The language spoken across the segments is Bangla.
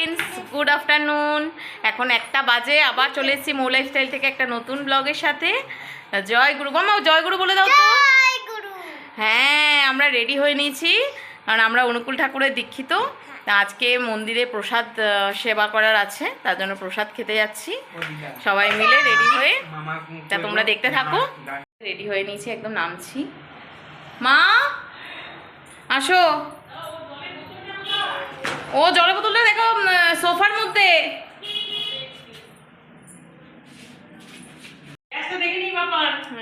Friends, good afternoon. এখন 1টা বাজে, আবার চলে এসেছি মৌ লাইফস্টাইল থেকে একটা নতুন ব্লগের সাথে। জয় গুরু, মামা জয় গুরু বলে দাও তো। হ্যাঁ, আমরা রেডি হয়ে নিয়েছি, কারণ আমরা অনুকূল ঠাকুরের দীক্ষিত। আজকে মন্দিরে প্রসাদ সেবা করার আছে, তার জন্য প্রসাদ খেতে যাচ্ছি সবাই মিলে রেডি হয়ে। তা তোমরা দেখতে থাকো। রেডি হয়ে নিয়েছি, একদম নামছি। মা আসো। ও জলের বোতলটা দেখো সোফার মধ্যে।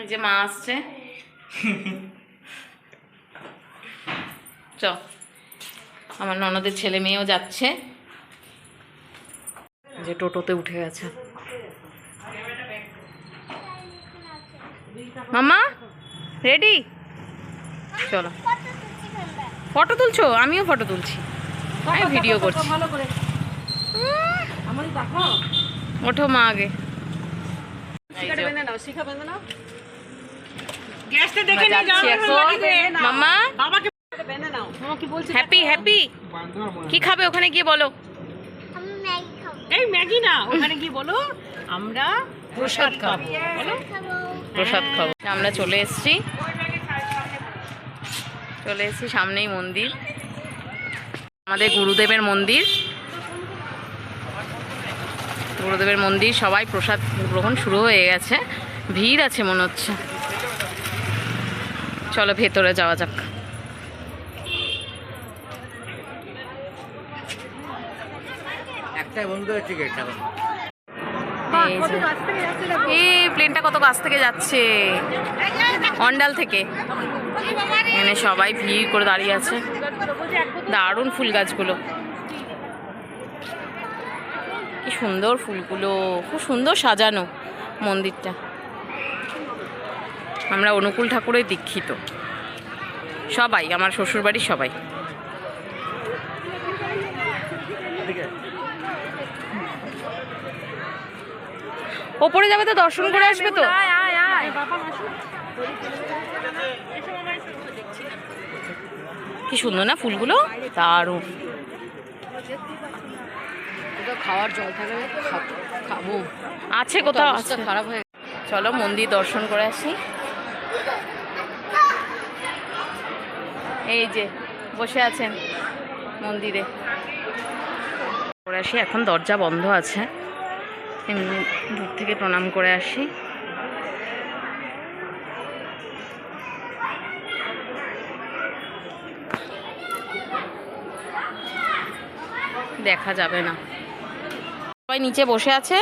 এই যে মা আসছে। চ, আমার ননদের ছেলে মেয়েও যাচ্ছে, যে টোটোতে উঠে গেছে। মামা রেডি? চলো। ফটো তুলছো? আমিও ফটো তুলছি, আমি ভিডিও করছি। ওঠো মা আগে। মামা হ্যাপি হ্যাপি। কি খাবে ওখানে গিয়ে বলো? এই ম্যাগি না, ওখানে গিয়ে বলো আমরা প্রসাদ খাবো। বলো প্রসাদ খাবো। আমরা চলে এসেছি সামনেই মন্দির, আমাদের গুরুদেবের মন্দির। সবাই প্রসাদ গ্রহণ শুরু হয়ে গেছে, ভিড় আছে মনে হচ্ছে। চলো ভেতরে যাওয়া যাক। এই প্লেনটা কত কাছ থেকে যাচ্ছে, অন্ডাল থেকে। এখানে সবাই ভিড় করে দাঁড়িয়ে আছে। দারুণ ফুল গাছগুলো, কি সুন্দর ফুলগুলো, খুব সুন্দর সাজানো মন্দিরটা। আমরা অনুকূল ঠাকুরের দীক্ষিত সবাই, আমার শ্বশুরবাড়ির সবাই। ওপরে যাবে তো, দর্শন করে আসবে তো। কি সুন্দর না ফুলগুলো, দারুণ। খাওয়ার জল থাকে, খাবো আছে কোথাও আছে, খারাপ হয়ে। চলো মন্দির দর্শন করে আসি। এই যে বসে আছেন মন্দিরে করে আসি। এখন দরজা বন্ধ আছে, এমনি দূর থেকে প্রণাম করে আসি। দেখা যাবে না, সবাই নিচে বসে আছে।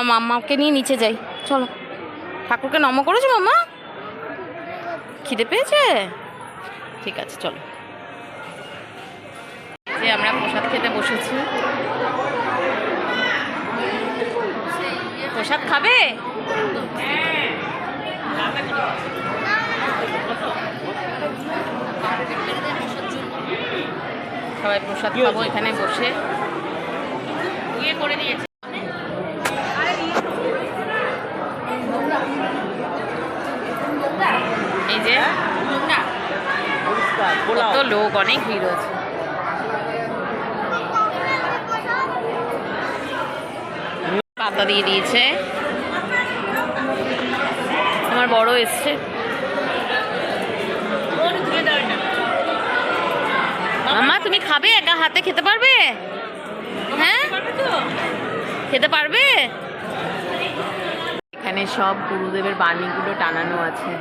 মাম্মাকে নিয়ে নিচে যাই, চলো। ঠাকুরকে নম করেছো মাম্মা? খিদে পেয়েছে? ঠিক আছে চলো। যে আমরা প্রসাদ খেতে বসেছি। প্রসাদ খাবে? সবাই প্রসাদ খাবো এখানে বসে। ইয়ে করে দিয়েছে, এই যে কত লোক, অনেক ভিড় হয়েছে। পাতা দিয়ে দিয়েছে, আমার বড় এসছে। মামা তুমি খাবে? একা হাতে খেতে পারবে? হ্যাঁ খেতে পারবে? এখানে সব গুরুদেবের বাণীগুলো টানানো আছে,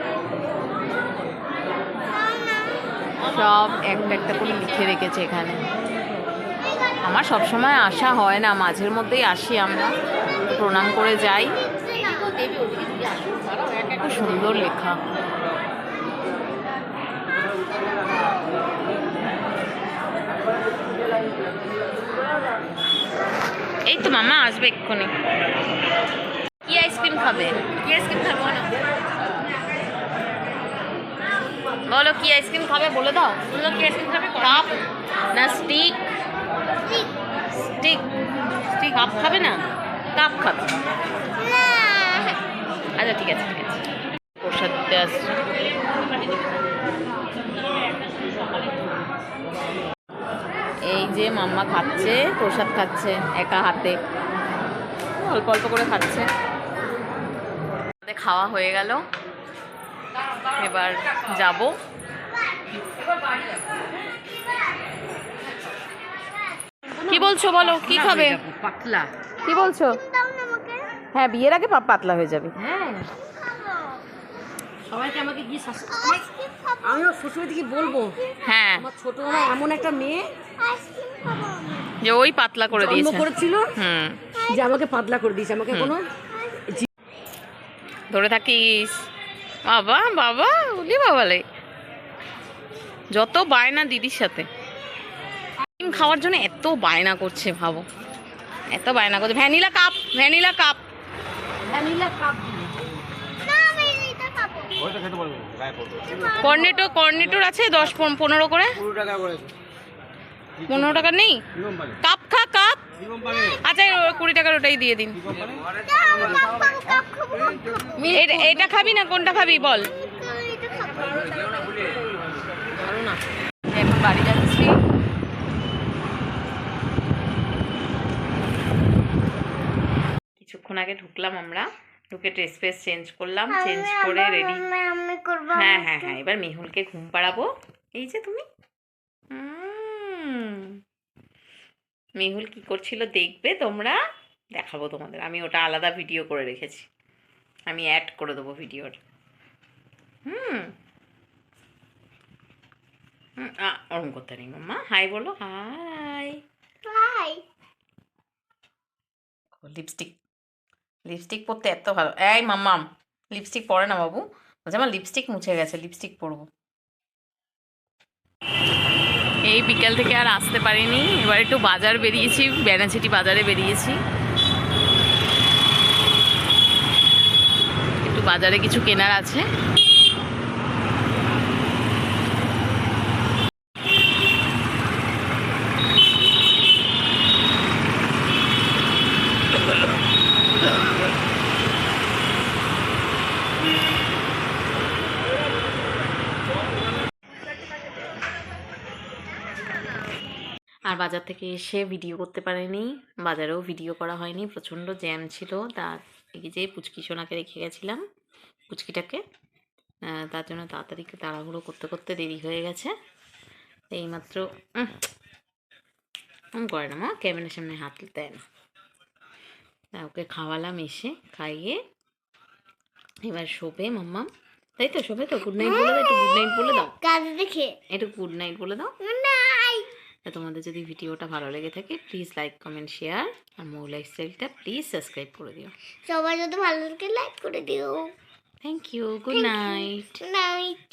সব একটা একটা করে লিখে রেখেছে এখানে। আমার সবসময় আসা হয় না, মাঝের মধ্যেই আসি আমরা, প্রণাম করে যাই। খুব সুন্দর লেখা। এই তো মামা আসবে এক্ষুনি। কি আইসক্রিম খাবে? কি আইসক্রিম খাবো না বলো, কি আইসক্রিম খাবে বলে দাও। কি আইসক্রিম খাবে? কাপ না স্টিক? Stick stick. কাপ খাবে না? কাপ খাবে। আচ্ছা ঠিক আছে ঠিক আছে। প্রসাদ দিতে আসছে। এই যে মাম্মা খাচ্ছে, প্রসাদ খাচ্ছে একা হাতে, অল্প অল্প করে খাচ্ছে। আমাদের খাওয়া হয়ে গেল, এবার যাব। কি বলছো বলো, কি খাবে? পাতলা। কি বলছো? হ্যাঁ, বিয়ের আগে পাতলা হয়ে যাবে। হ্যাঁ, সবাইকে আমাকে কি আমিও শ্বশুর দিকে বলবো। হ্যাঁ, আমার ছোট মা এমন একটা মেয়ে যে ওই পাতলা করে জন্ম দিয়েছে। করেছিল, যে আমাকে পাতলা করে দিয়েছে, আমাকে কোনো ধরে থাকিস। বাবা বাবা, উলি বাবালে, যত বায়না দিদির সাথে। ডিম খাওয়ার জন্য এত বায়না করছে, ভাবো, এত বায়না করছে। Vanilla cup, vanilla cup. Vanilla cup. কর্নেটোর আছে 10-15 করে। 15 টাকা নেই? কাপ খা, কাপ। আচ্ছা, 20 টাকার ওটাই দিয়ে দিন। এটা খাবি না, কোনটা খাবি বল। এখন বাড়ি যাচ্ছি। কিছুক্ষণ আগে ঢুকলাম আমরা, ঢুকে ড্রেস ফ্রেস চেঞ্জ করলাম, চেঞ্জ করে রেডি। হ্যাঁ হ্যাঁ হ্যাঁ, এবার মেহুলকে ঘুম পাড়াবো। এই যে তুমি, মেহুল কি করছিল দেখবে তোমরা, দেখাবো তোমাদের। আমি ওটা আলাদা ভিডিও করে রেখেছি, আমি অ্যাড করে দেবো ভিডিওর। ওরম করতে নেই মাম্মা, হাই বলো, হাই। লিপস্টিক, লিপস্টিক পরতে এত ভালো। এই মাম্মাম, লিপস্টিক পরে না বাবু। বলছে আমার লিপস্টিক মুছে গেছে, লিপস্টিক পরবো। এই বিকেল থেকে আর আসতে পারিনি, এবার একটু বাজার বেরিয়েছি, বেনাচিটি বাজারে বেরিয়েছি। একটু বাজারে কিছু কেনার আছে। আর বাজার থেকে এসে ভিডিও করতে পারিনি, বাজারেও ভিডিও করা হয়নি, প্রচণ্ড জ্যাম ছিল। তার এই যে পুচকি সোনাকে রেখে গেছিলাম, পুচকিটাকে, তার জন্য তাড়াতাড়ি তাড়াহুড়ো করতে করতে দেরি হয়ে গেছে। এইমাত্র করে না মা, ক্যামেরার সামনে হাত দেয় না। তা ওকে খাওয়ালাম, এসে খাইয়ে এবার শোবে মাম্মা, তাই তো? শোবে তো? গুড নাইট বলে দাও, একটু গুড নাইট বলে দাও, একটু গুড নাইট বলে দাও। তোমাদের যদি ভিডিওটা ভালো লেগে থাকে প্লিজ লাইক কমেন্ট শেয়ার, আর মৌ লাইফস্টাইলটা প্লিজ সাবস্ক্রাইব করে দিও। সবাই যদি ভালো লাগে লাইক করে দিও। Thank you, good night. Night.